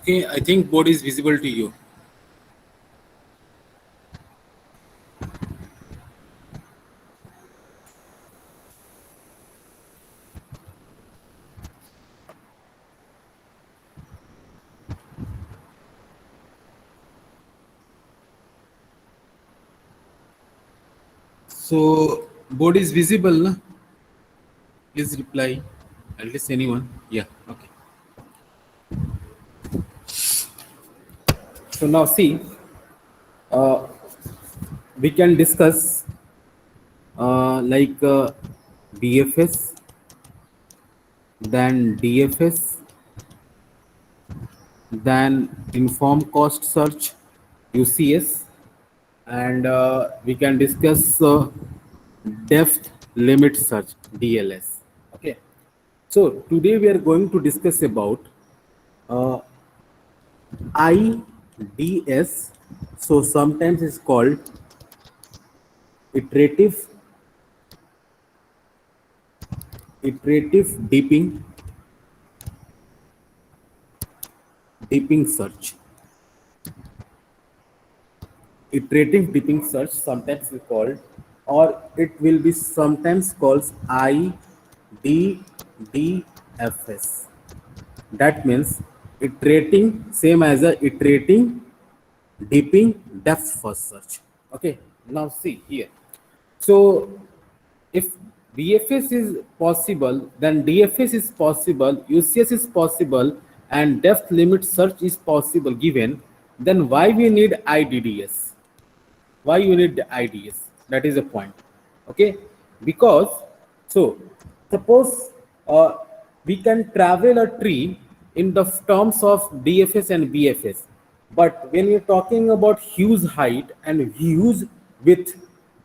Okay, I think board is visible to you. So board is visible, na? Please reply. At least anyone. Yeah. Okay. So now see, we can discuss BFS, then DFS, then inform cost search, UCS, and we can discuss depth limit search, DLS. Okay. So today we are going to discuss about uh, IDS. So sometimes it's called iterative deeping search. Iterative deeping search sometimes we called, or it will be sometimes called IDDFS. That means iterating, same as a iterating deeping depth first search. Okay, now see here. So if BFS is possible, then DFS is possible, UCS is possible, and depth limit search is possible given, then why we need IDDS? Why you need the IDS? That is the point. Okay, because so suppose we can travel a tree in the terms of DFS and BFS, but when you're talking about huge height and huge width,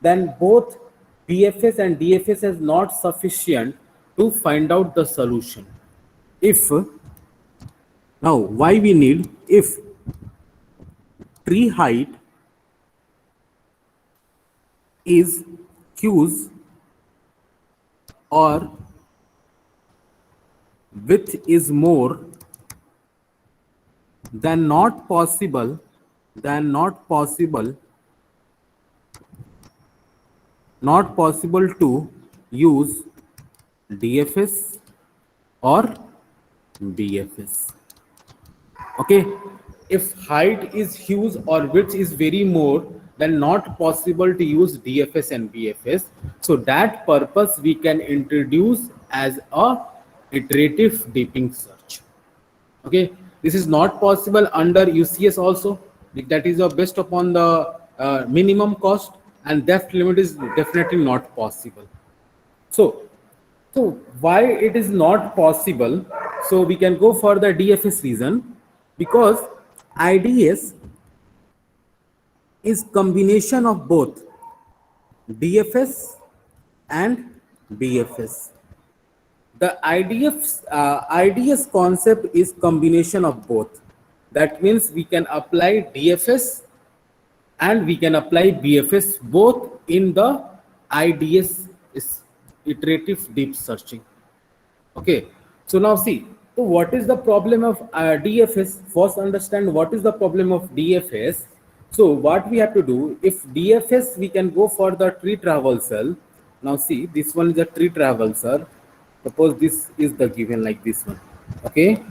then both BFS and DFS is not sufficient to find out the solution. If now why we need, if tree height is huge or width is more, then not possible to use DFS or BFS. Okay, if height is huge or width is very more, then not possible to use DFS and BFS. So that purpose we can introduce as a iterative deeping search. Okay, this is not possible under UCS also. That is based upon the minimum cost, and depth limit is definitely not possible. So why it is not possible? So we can go for the DFS reason, because IDS is combination of both DFS and BFS. The IDS concept is combination of both. That means we can apply DFS and we can apply BFS both in the IDS is iterative deep searching. Okay, so now see, so what is the problem of DFS? First understand what is the problem of DFS. So what we have to do, if DFS we can go for the tree traversal. Now see, this one is a tree traversal. Suppose this is the given like this one. Okay,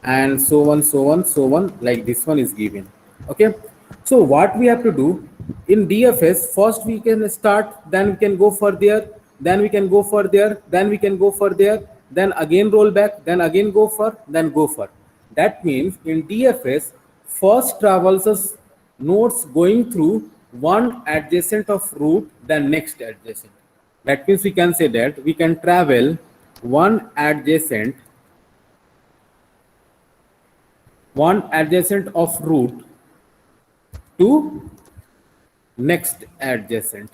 and so on, like this one is given. Okay, so what we have to do in DFS, first we can start, then we can go for there, then we can go for there, then we can go for there, then again roll back, then again go for, then go for. That means in DFS, first traverses nodes going through one adjacent of route, then next adjacent. That means we can say that we can travel one adjacent of route to next adjacent.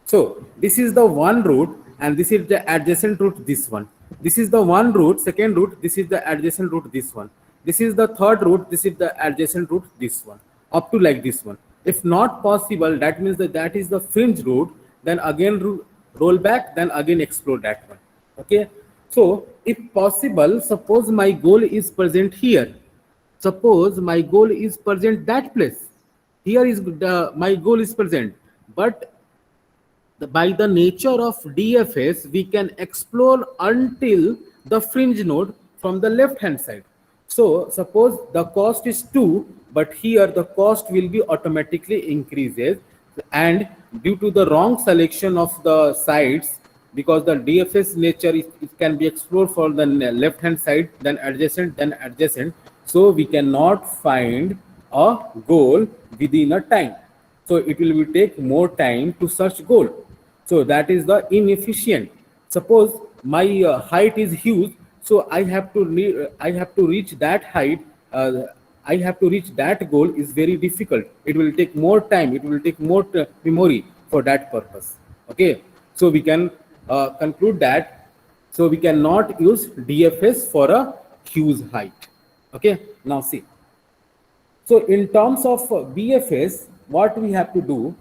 So this is the one route, and this is the adjacent route, this one. This is the one route, second route, this is the adjacent route, this one. This is the third route, this is the adjacent route, this one, up to like this one. If not possible, that means that is the fringe route, then again roll back, then again explore that one. Okay, so if possible, suppose my goal is present here. Suppose my goal is present that place. Here is my goal is present, but by the nature of DFS, we can explore until the fringe node from the left hand side. So suppose the cost is 2, but here the cost will be automatically increases, and due to the wrong selection of the sides, because the DFS nature it can be explored for the left hand side, then adjacent. So we cannot find a goal within a time. So it will be take more time to search goal. So that is the inefficient. Suppose my height is huge, so I have to reach that height. I have to reach that goal is very difficult. It will take more time. It will take more memory for that purpose. Okay, so we can conclude that. So we cannot use DFS for a huge height. Okay, now see. So in terms of BFS, what we have to do,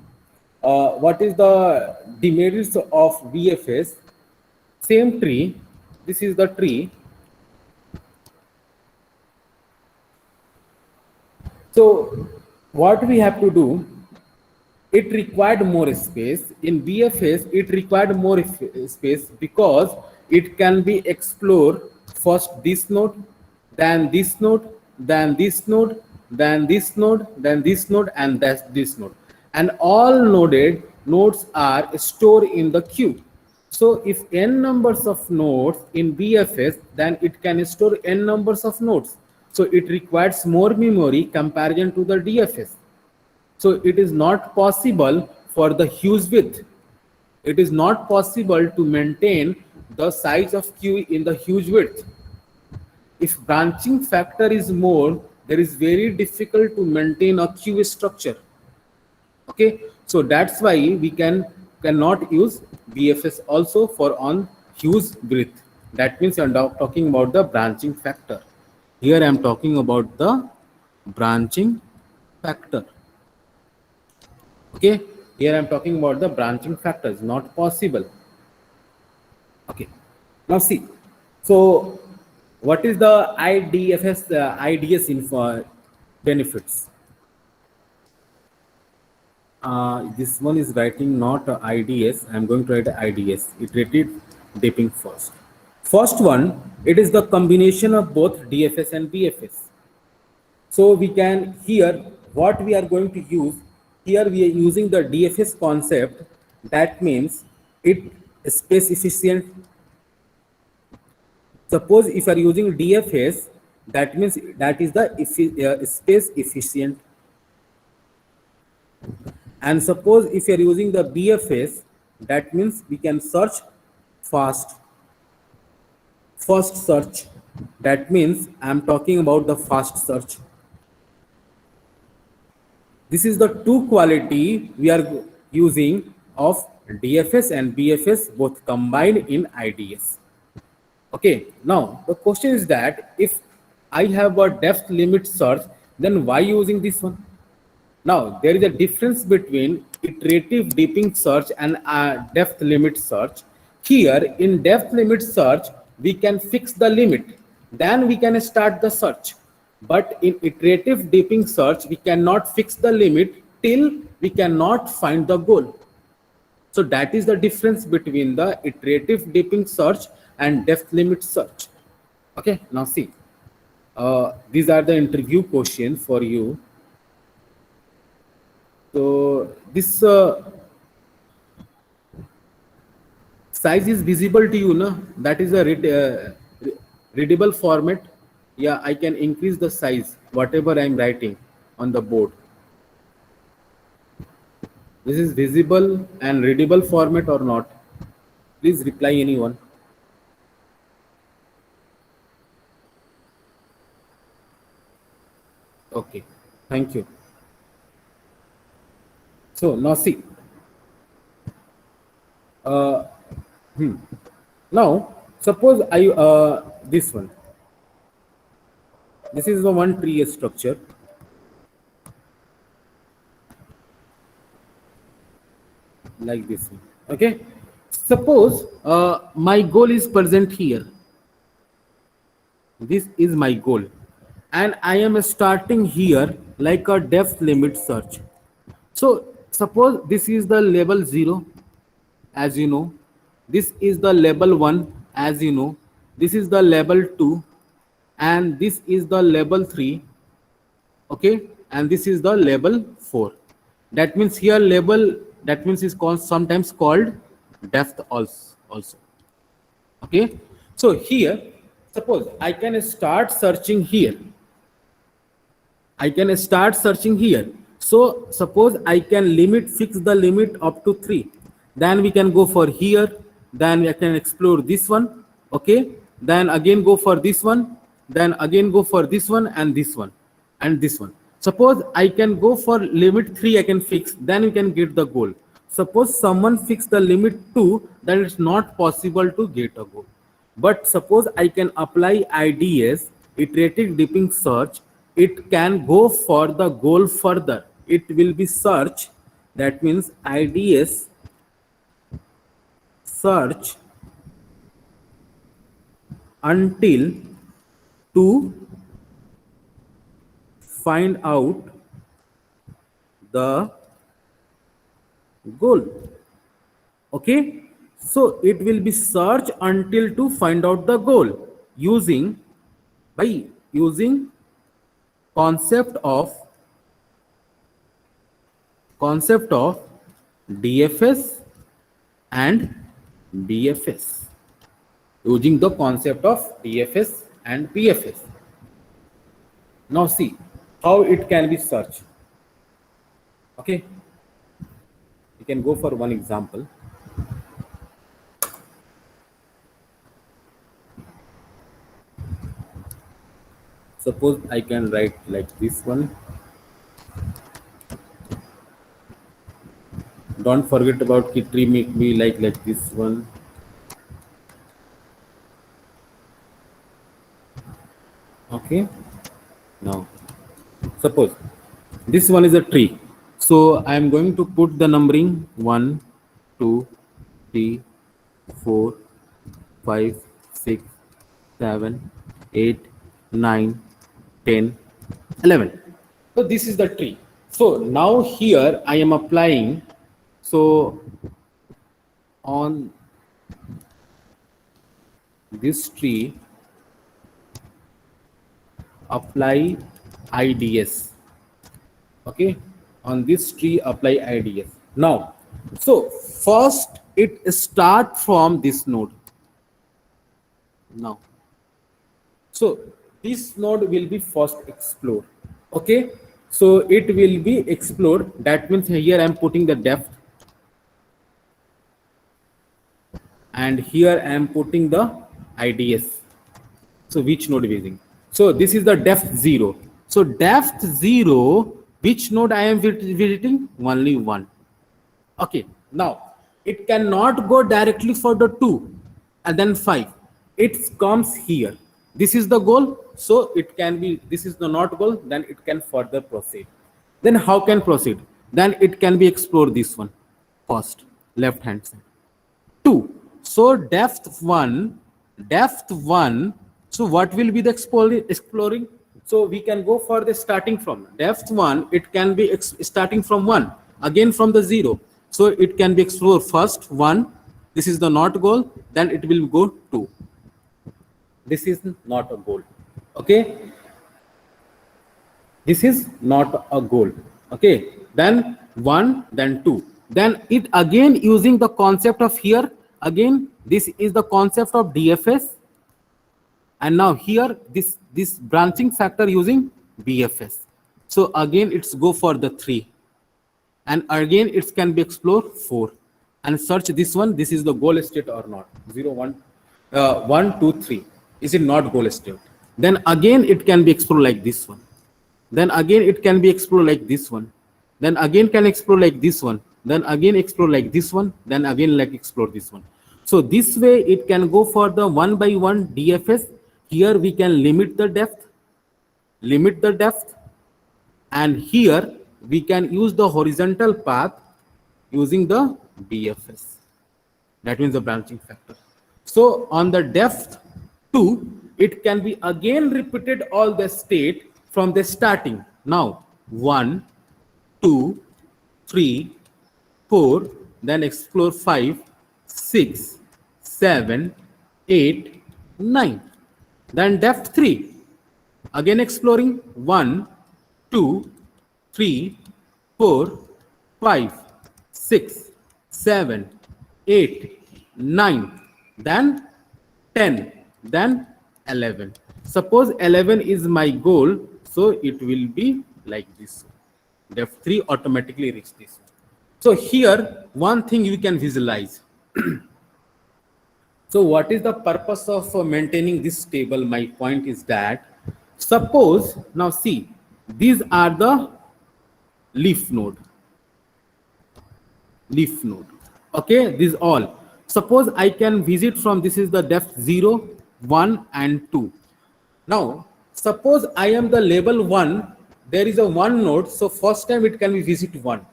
what is the demerits of BFS? Same tree, this is the tree. So what we have to do, it required more space. In BFS, it required more space because it can be explored first this node, then this node, then this node, then this node, then this node, and that's this node. And all nodes are stored in the queue. So if n numbers of nodes in BFS, then it can store n numbers of nodes. So it requires more memory comparison to the DFS. So it is not possible for the huge width. It is not possible to maintain the size of queue in the huge width. If branching factor is more, there is very difficult to maintain a queue structure. Okay, so that's why we cannot use BFS also for on huge width. That means I'm talking about the branching factor. Here I'm talking about the branching factor. Okay, here I'm talking about the branching factors, not possible. Okay, now see. So what is the IDFS IDS info benefits? This one is writing not IDS. I'm going to write IDS, iterative dipping first. First one, it is the combination of both DFS and BFS. So we can here what we are going to use. Here we are using the DFS concept. That means it is space efficient. Suppose if you are using DFS, that means that is the space efficient. And suppose if you are using the BFS, that means we can search fast. First search, that means I am talking about the fast search. This is the two quality we are using of DFS and BFS both combined in IDS. Okay, now the question is that if I have a depth limit search, then why using this one? Now there is a difference between iterative deeping search and depth limit search. Here in depth limit search, we can fix the limit, then we can start the search. But in iterative deeping search, we cannot fix the limit till we cannot find the goal. So that is the difference between the iterative deeping search and depth limit search. Okay, now see, these are the interview questions for you. So this size is visible to you, no? That is a readable format. Yeah, I can increase the size, whatever I'm writing on the board. This is visible and readable format or not? Please reply anyone. Okay, thank you. So now see. Now suppose I this one. This is the one tree structure. Like this one. Okay. Suppose my goal is present here. This is my goal, and I am starting here like a depth limit search. So suppose this is the level 0, as you know, this is the level 1, as you know, this is the level 2, and this is the level 3, okay, and this is the level 4. That means here level, that means is called, sometimes called depth also. Okay, so here suppose I can start searching here, I can start searching here. So suppose I can fix the limit up to 3. Then we can go for here. Then I can explore this one. Okay. Then again go for this one. Then again go for this one and this one and this one. Suppose I can go for limit 3, I can fix. Then we can get the goal. Suppose someone fix the limit 2, then it's not possible to get a goal. But suppose I can apply IDS, iterative deeping search, it can go for the goal further. It will be search, that means IDS search until to find out the goal. Okay, so it will be search until to find out the goal using concept of DFS and BFS, using the concept of DFS and BFS. Now see how it can be searched. Okay, you can go for one example. Suppose I can write like this one. Don't forget about key tree, make me like this one. Okay, now suppose this one is a tree, so I am going to put the numbering 1 2 3 4 5 6 7 8 9 10 11. So this is the tree. So now here I am applying, so on this tree apply IDS. Okay, on this tree apply IDS. Now, so first it start from this node. Now, so this node will be first explored. Okay, so it will be explored. That means here I am putting the depth, and here I am putting the IDS. So which node using? So this is the depth 0. So depth 0, which node I am visiting? Only 1. Okay, now it cannot go directly for the 2 and then 5. It comes here. This is the goal. So it can be, this is the not goal, then it can further proceed. Then how can proceed? Then it can be explore this one first, left hand side. 2. So depth 1. So what will be the exploring? So we can go for the starting from depth 1. It can be starting from 1, again from the 0. So it can be explored first 1. This is the not goal. Then it will go 2. This is not a goal. Okay. This is not a goal. Okay. Then 1, then 2. Then it again using the concept of here. Again, this is the concept of DFS. And now here, this branching factor using BFS. So again, it's go for the 3. And again, it can be explored 4. And search this one. This is the goal state or not. 0, 1, 1, 2, 3. Is it not goal state? Then again, it can be explored like this one. Then again, it can be explored like this one. Then again, can explore like this one. Then again, explore like this one. Then again, like explore this one. So this way, it can go for the 1 by 1 DFS. Here we can limit the depth, and here we can use the horizontal path using the BFS. That means the branching factor. So on the depth 2, it can be again repeated all the state from the starting. Now 1, 2, 3, 4, then explore 5, 6, 7, 8, 9. Then depth 3. Again exploring 1, 2, 3, 4, 5, 6, 7, 8, 9. Then 10. Then 11. Suppose 11 is my goal, so it will be like this. Depth 3 automatically reach this. So here, one thing you can visualize. So what is the purpose of maintaining this table? My point is that, suppose, now see, these are the leaf node. Okay, these all. Suppose I can visit from, this is the depth 0, 1 and 2. Now, suppose I am the level 1, there is a 1 node, so first time it can be visit 1.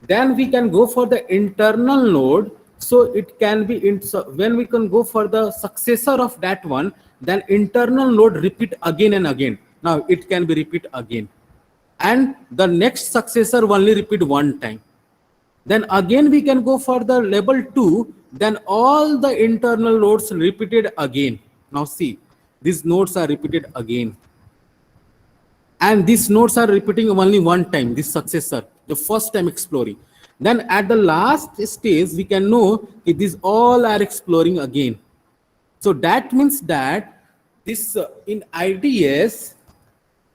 Then we can go for the internal node, so it can be, when we can go for the successor of that one, then internal node repeat again and again. Now it can be repeat again. And the next successor only repeat one time. Then again we can go for the level 2, then all the internal nodes repeated again. Now see, these nodes are repeated again. And these nodes are repeating only one time, this successor, the first time exploring. Then at the last stage, we can know that these all are exploring again. So that means that this in IDS,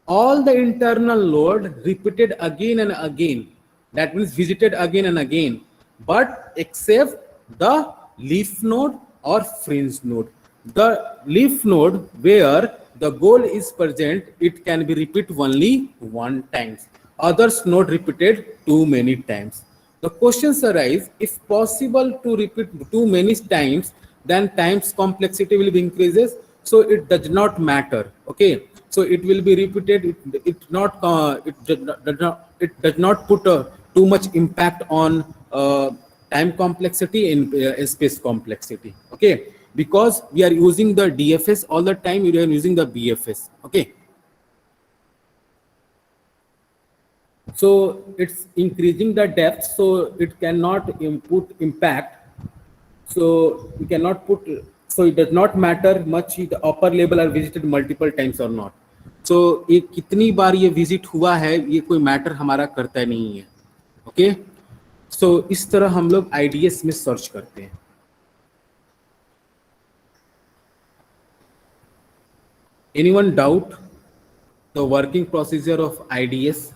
all the internal node repeated again and again. That means visited again and again, but except the leaf node or fringe node. The leaf node where the goal is present, it can be repeated only one times. Others node repeated too many times. The questions arise, if possible to repeat too many times, then times complexity will be increases. So it does not matter. Okay. So it will be repeated. It does not put too much impact on time complexity and space complexity. Okay, because we are using the DFS all the time, we are using the BFS. Okay, so it's increasing the depth, so it cannot input impact. So we cannot put. So it does not matter much the upper level are visited multiple times or not. So ये कितनी बार ये visit हुआ है, ये कोई matter हमारा करता नहीं है. ओके, सो इस तरह हम लोग IDS में सर्च करते हैं. Anyone doubt the working procedure of IDS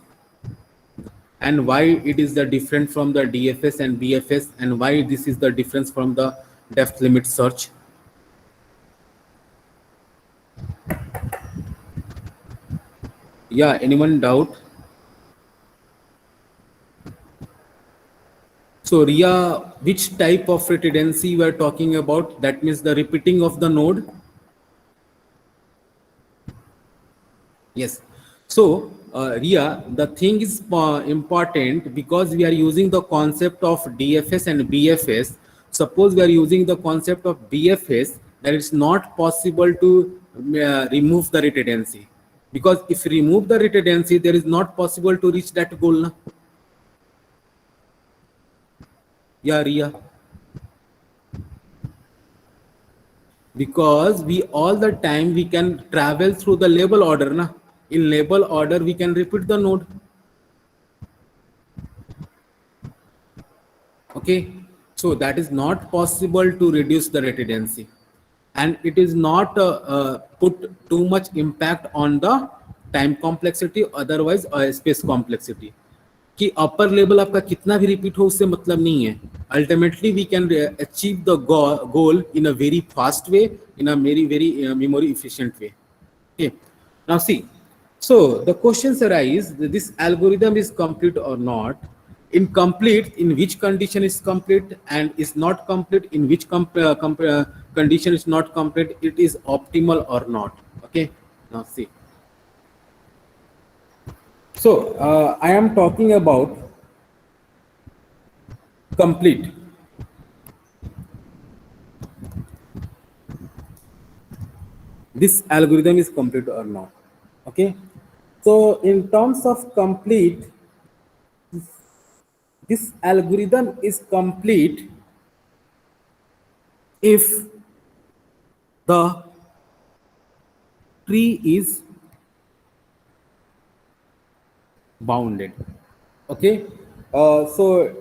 and why it is the different from the DFS and BFS, and why this is the difference from the depth limit search? Yeah, anyone doubt? So Ria, which type of redundancy we are talking about? That means the repeating of the node. Yes. So Ria, the thing is important because we are using the concept of DFS and BFS. Suppose we are using the concept of BFS, that it's not possible to remove the redundancy, because if you remove the redundancy, there is not possible to reach that goal. Na? Yeah, Ria. Because we all the time we can travel through the label order. Na? In label order, we can repeat the node. Okay, so that is not possible to reduce the redundancy, and it is not put too much impact on the time complexity, otherwise space complexity. कि upper level आपका कितना भी repeat हो उससे मतलब नहीं है. Ultimately we can achieve the goal in a very fast way, in a very memory efficient way. Okay, now see, so the questions arise, this algorithm is complete or not. Incomplete, in which condition is complete, and is not complete, in which condition is not complete, it is optimal or not. Okay, now see. So I am talking about complete. this algorithm is complete or not. Okay, so in terms of complete, this algorithm is complete if the tree is bounded. Okay, so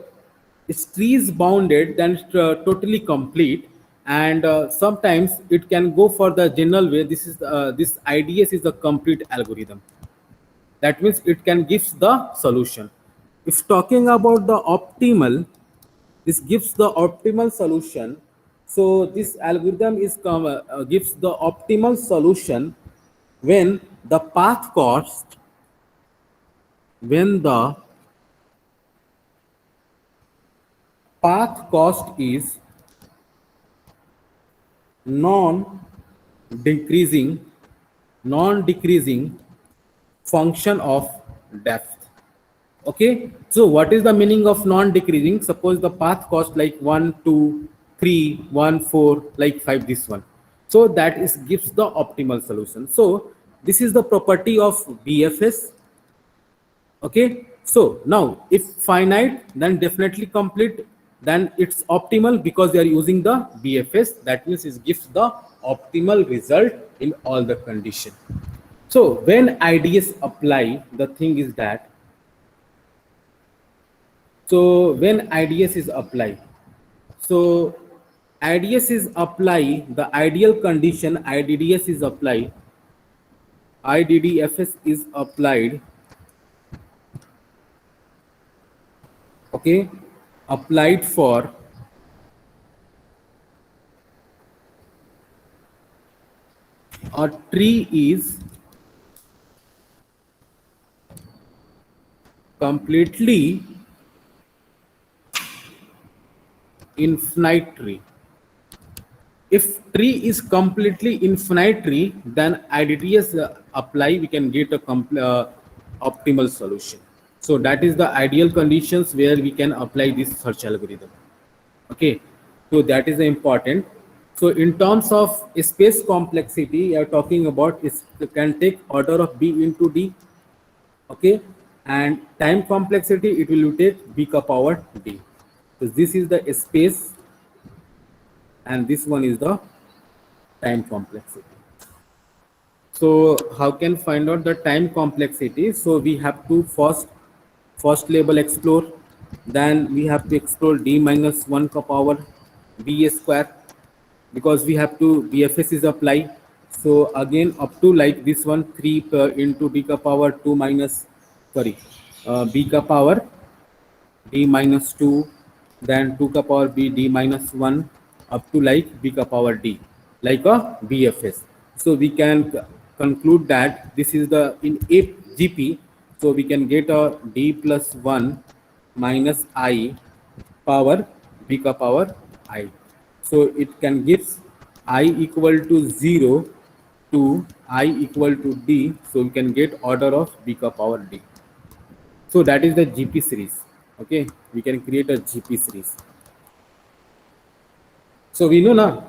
if tree is bounded, then it's totally complete. And sometimes it can go for the general way. This IDS is a complete algorithm. That means it can gives the solution. If talking about the optimal, this gives the optimal solution. So this algorithm is gives the optimal solution when the path cost, when the path cost is non decreasing, non decreasing function of depth. Okay, so what is the meaning of non decreasing? Suppose the path cost like 1 2 3 1 4 like 5, this one. So that is gives the optimal solution. So this is the property of BFS. Okay, so now if finite, then definitely complete, then it's optimal because they are using the BFS. That means it gives the optimal result in all the condition. So when IDS apply, the thing is that, so when IDS is applied, so IDS is apply, the ideal condition IDDS is applied, IDDFS is applied. Okay, applied for a tree is completely infinite tree. If tree is completely infinite tree, then IDTS apply, we can get a optimal solution. So that is the ideal conditions where we can apply this search algorithm. Okay, so that is important. So in terms of space complexity, you are talking about is can take order of B into D. Okay, and time complexity, it will take B ka power D. So this is the space and this one is the time complexity. So how can find out the time complexity? So we have to first level explore, then we have to explore D minus 1 ka power B square, because we have to BFS is apply. So again up to like this one 3 into D ka power 2 minus, sorry, B ka power D minus 2, then 2 ka power B D minus 1 up to like B ka power D, like a BFS. So we can conclude that this is the in a GP. So we can get a D plus 1 minus I power B ka power I. So it can gives I equal to 0 to I equal to D. So we can get order of B ka power D. So that is the GP series. Okay, we can create a GP series. So we know now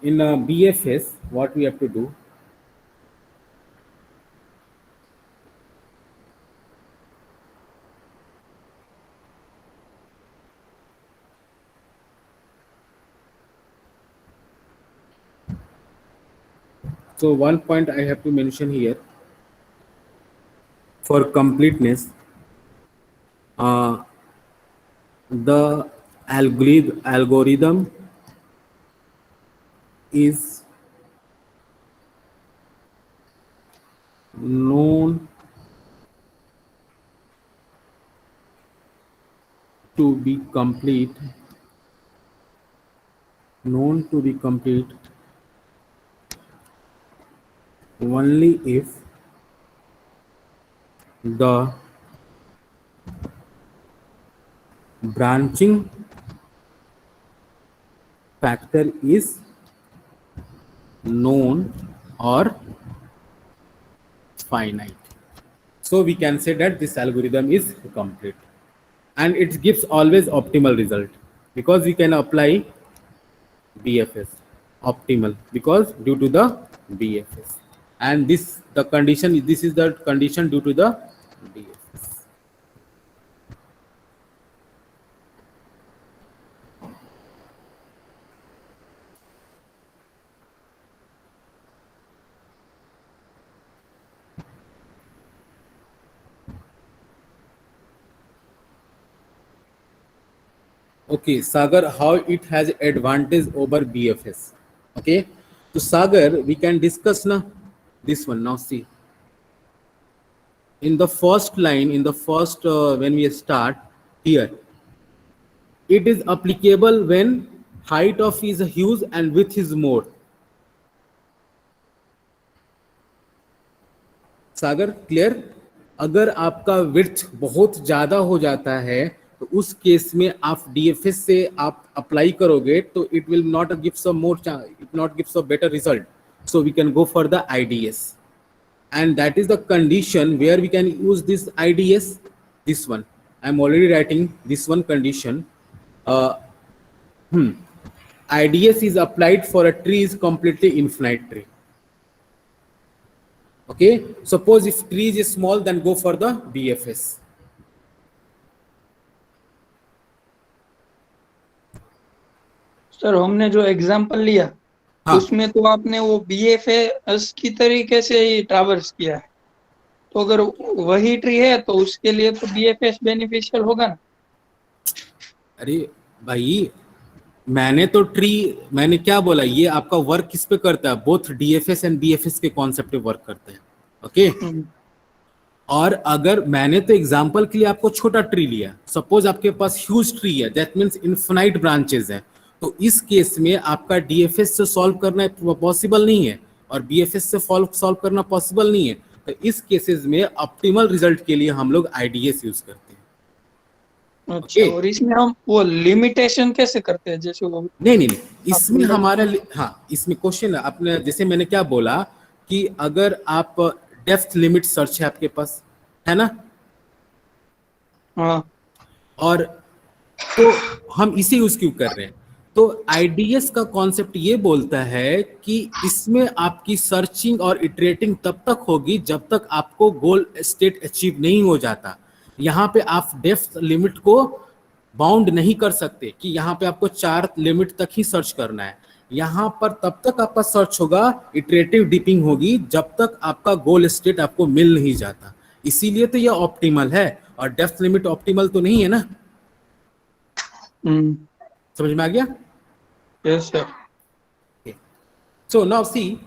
in BFS what we have to do. So one point I have to mention here for completeness, the algorithm is known to be complete, known to be complete only if the branching factor is known or finite. So we can say that this algorithm is complete and it gives always optimal result because we can apply BFS. optimal because due to the BFS. And this the condition, this is the condition due to the BFS. Okay, Sagar, how it has advantage over BFS. Okay, so Sagar, we can discuss now this one. Now see, in the first line, in the first when we start here, it is applicable when height of is huge and width is more. Sagar clear? अगर आपका width बहुत ज्यादा हो जाता है तो उस case में आप डीएफएस से आप अप्लाई करोगे तो it will not give some more, it not give some better result, so we can go for the IDS, and that is the condition where we can use this IDS. This one I'm already writing this one condition. uh, IDS is applied for a tree is completely infinite tree. Okay, suppose if tree is small, then go for the BFS. Sir हमने जो example लिया हाँ, उसमें तो आपने वो BFS की तरीके से ही ट्रावर्स किया है, तो अगर वही ट्री है तो उसके लिए तो BFS बेनिफिशियल होगा ना। अरे भाई मैंने तो ट्री, मैंने क्या बोला, ये आपका वर्क किस पे करता है, बोथ डीएफएस एंड बीएफएस के कॉन्सेप्ट पे वर्क करते हैं. ओके, और अगर मैंने तो एग्जांपल के लिए आपको छोटा ट्री लिया, सपोज आपके पास ह्यूज ट्री है, दैट मींस इनफिनाइट ब्रांचेस है, तो इस केस में आपका डीएफएस से सॉल्व करना पॉसिबल नहीं है और बीएफएस से सॉल्व करना पॉसिबल नहीं है. तो इस केसेस में ऑप्टिमल रिजल्ट के लिए हम लोग आईडीएस यूज करते हैं. अच्छा, और इसमें हम वो लिमिटेशन कैसे करते हैं, जैसे वो नहीं, इसमें हमारा, हाँ, इसमें क्वेश्चन आपने, जैसे मैंने क्या बोला कि अगर आप डेप्थ लिमिट सर्च है आपके पास, है ना, हाँ, और तो हम इसे यूज क्यों कर रहे हैं, तो आईडीएस का कॉन्सेप्ट ये बोलता है कि इसमें आपकी सर्चिंग और इटरेटिंग तब तक होगी जब तक आपको गोल स्टेट अचीव नहीं हो जाता. यहाँ पे आप डेप्थ लिमिट को बाउंड नहीं कर सकते कि यहाँ पे आपको 4 लिमिट तक ही सर्च करना है. यहाँ पर तब तक आपका सर्च होगा, इटरेटिव डीपिंग होगी जब तक आपका गोल स्टेट आपको मिल नहीं जाता. इसीलिए तो ये ऑप्टिमल है, और डेप्थ लिमिट ऑप्टिमल तो नहीं है ना. समझ में आ गया? Yes sir. So now see,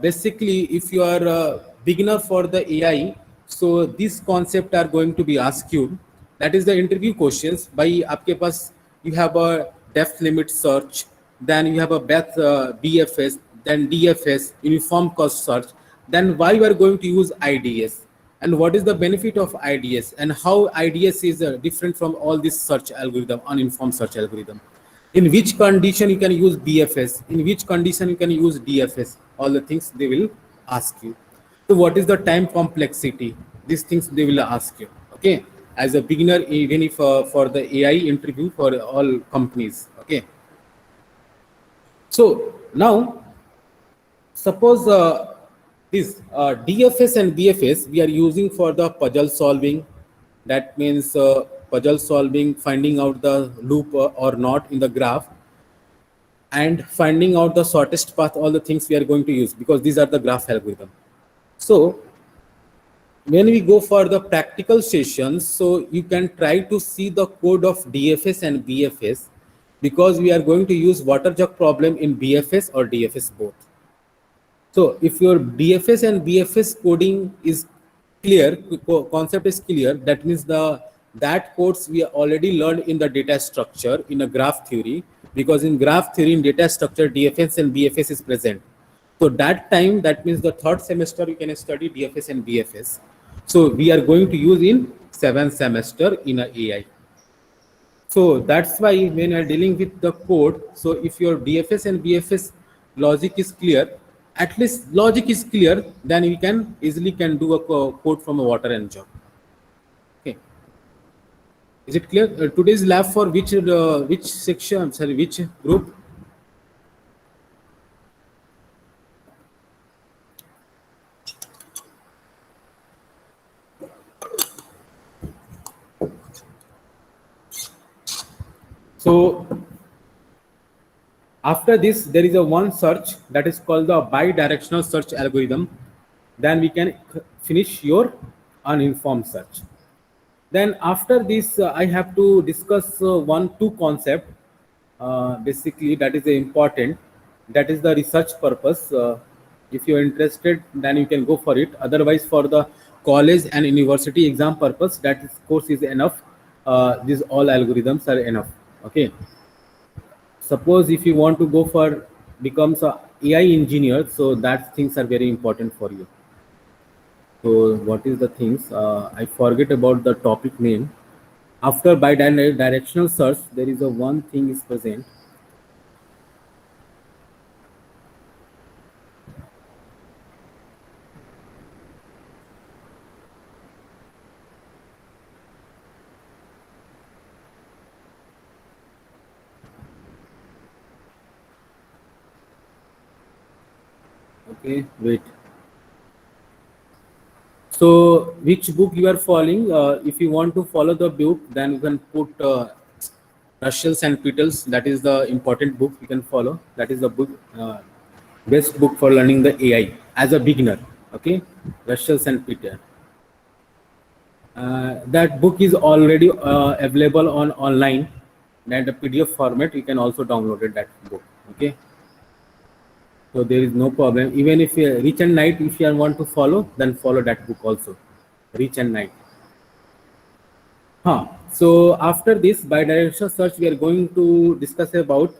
basically if you are a beginner for the AI, so this concept are going to be asked you. That is the interview questions. By आपके पास you have a depth limit search, then you have a BFS, then DFS, uniform cost search. Then why you are going to use IDS, and what is the benefit of IDS, and how IDS is different from all this search algorithm, uninformed search algorithm. In which condition you can use BFS, in which condition you can use DFS, all the things they will ask you. So what is the time complexity, these things they will ask you. Okay, as a beginner, even if for the AI interview for all companies. Okay, so now suppose this DFS and BFS we are using for the puzzle solving. That means puzzle solving, finding out the loop or not in the graph, and finding out the shortest path, all the things we are going to use because these are the graph algorithm. So when we go for the practical sessions, so you can try to see the code of DFS and BFS, because we are going to use water jug problem in BFS or DFS both. So if your DFS and BFS coding is clear, concept is clear, that means that codes we already learned in the data structure in a graph theory, because in graph theory in data structure DFS and BFS is present. So that time, that means the third semester you can study DFS and BFS. So we are going to use in 7th semester in a AI. So that's why when you are dealing with the code, so if your DFS and BFS logic is clear, at least logic is clear, then we can easily can do a code from a water and jug. Okay, is it clear? Today's lab for which section? Sorry, which group? So after this, there is a one search that is called the bidirectional search algorithm. Then we can finish your uninformed search. Then after this, I have to discuss two concept. Basically, that is important. That is the research purpose. If you are interested, then you can go for it. Otherwise, for the college and university exam purpose, that is, course is enough. These all algorithms are enough. Okay. Suppose if you want to go for becomes a AI engineer, so that things are very important for you. So what is the things? I forget about the topic name. After bidirectional search, there is a one thing is present. Okay, wait. So which book you are following? If you want to follow the book, then you can put Russells and Petals. That is the important book you can follow. That is the book, best book for learning the AI as a beginner. Okay, Russells and Peters. That book is already available on online, and the PDF format you can also download it, that book. Okay, so there is no problem. Even if you Rich and Night, if you want to follow, then follow that book also, Rich and Night. So after this bidirectional search, we are going to discuss about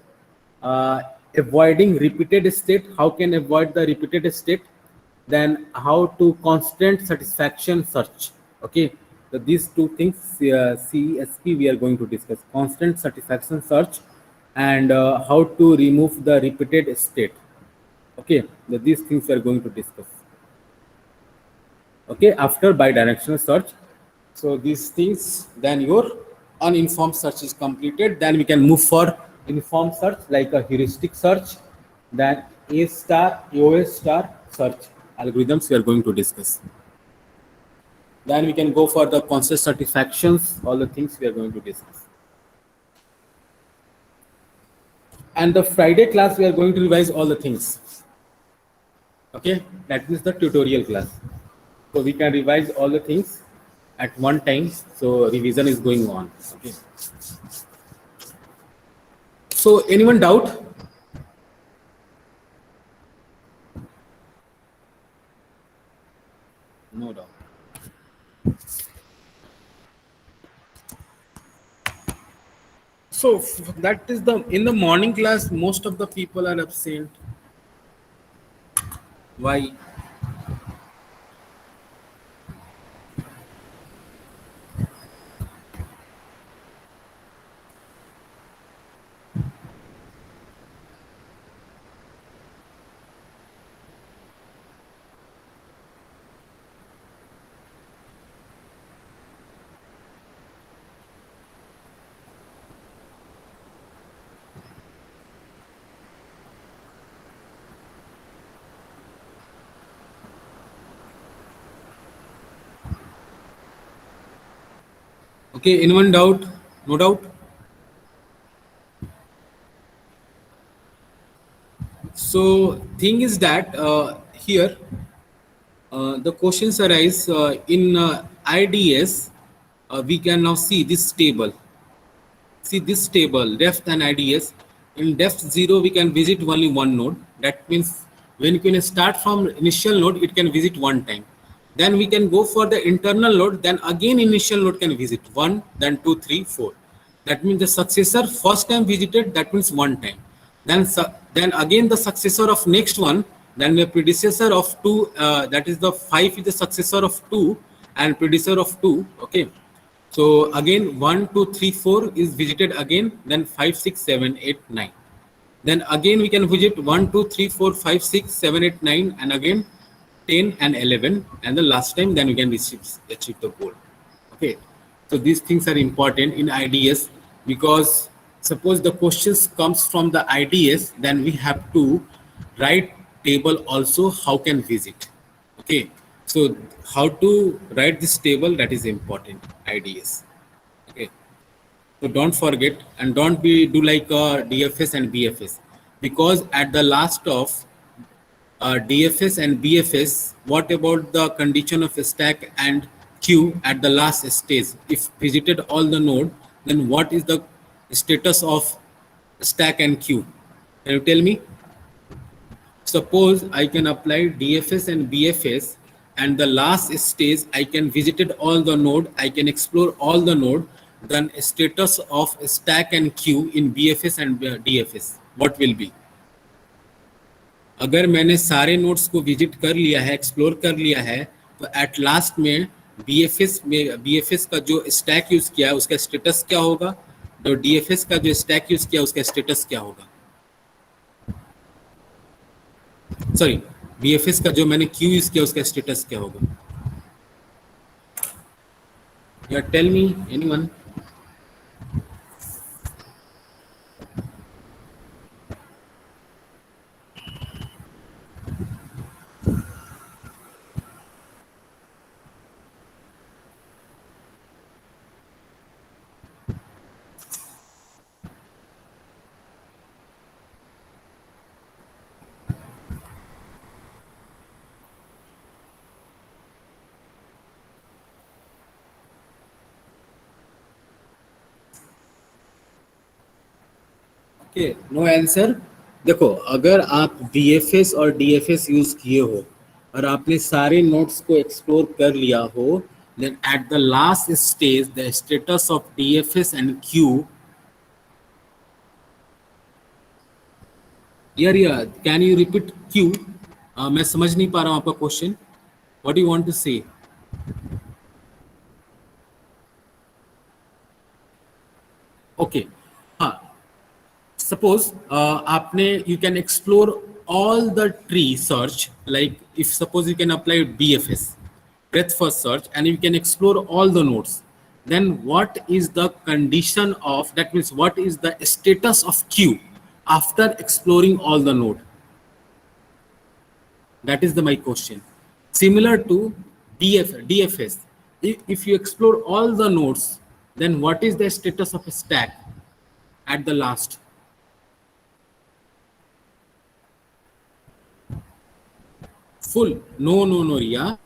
avoiding repeated state. How can avoid the repeated state? Then how to constant satisfaction search. Okay, so these two things, CSP, we are going to discuss: constant satisfaction search and how to remove the repeated state. Okay, so these things we are going to discuss. Okay, after bidirectional search. So these things, then your uninformed search is completed. Then we can move for informed search, like a heuristic search, then A star, AOS star search algorithms we are going to discuss. Then we can go for the constant satisfactions, all the things we are going to discuss. And the Friday class, we are going to revise all the things. Okay, that is the tutorial class. So we can revise all the things at one time. So revision is going on. Okay. So anyone doubt? No doubt. So that is the in the morning class, most of the people are absent. Why? Okay, anyone doubt? No doubt? So thing is that here the questions arise in IDS. We can now see this table. See this table, depth and IDS. In depth 0, we can visit only one node. That means when you can start from initial node, it can visit one time. Then we can go for the internal node. Then again initial node can visit 1, then 2, 3, 4. That means the successor first time visited, that means one time. Then again the successor of next one, then the predecessor of 2, that is the 5 is the successor of 2 and predecessor of 2. Okay. So again 1, 2, 3, 4 is visited again, then 5, 6, 7, 8, 9. Then again we can visit 1, 2, 3, 4, 5, 6, 7, 8, 9, and again 10 and 11, and the last time then we can achieve the goal. Okay, so these things are important in IDS, because suppose the questions comes from the IDS, then we have to write table also how can visit. Okay, so how to write this table, that is important, IDS. Okay, So don't forget and don't be do like DFS and BFS, because at the last of DFS and BFS, what about the condition of stack and queue at the last stage? If visited all the node, then what is the status of stack and queue? Can you tell me? Suppose I can apply DFS and BFS, and the last stage I can visited all the node, I can explore all the node, then status of stack and queue in BFS and DFS, what will be? अगर मैंने सारे nodes को visit कर लिया है, explore कर लिया है, तो एट लास्ट में बीएफएस का जो स्टैक यूज किया है उसका स्टेटस क्या होगा, तो डीएफएस का जो स्टैक यूज किया उसका स्टेटस क्या होगा, सॉरी बीएफएस का जो मैंने क्यू यूज किया उसका स्टेटस क्या होगा? या tell me anyone? No answer. देखो, अगर आप बीएफएस और डीएफएस यूज किए हो और आपने सारे नोट्स को एक्सप्लोर कर लिया हो, then at the last stage the status of DFS and queue, यार कैन यू रिपीट क्यू? मैं समझ नहीं पा रहा हूँ आपका question, what you want to say? Okay, हाँ, suppose आपने you can explore all the tree search, like if suppose you can apply BFS, breadth first search, and you can explore all the nodes, then what is the condition of, that means what is the status of queue after exploring all the node? That is my question. Similar to DFS, if you explore all the nodes, then what is the status of a stack at the last? Full? No, Riya.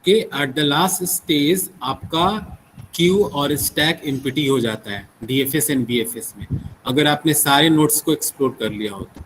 Okay, eight the last stage आपका Q और stack empty हो जाता है DFS and BFS में, अगर आपने सारे notes को एक्सप्लोर कर लिया हो तो।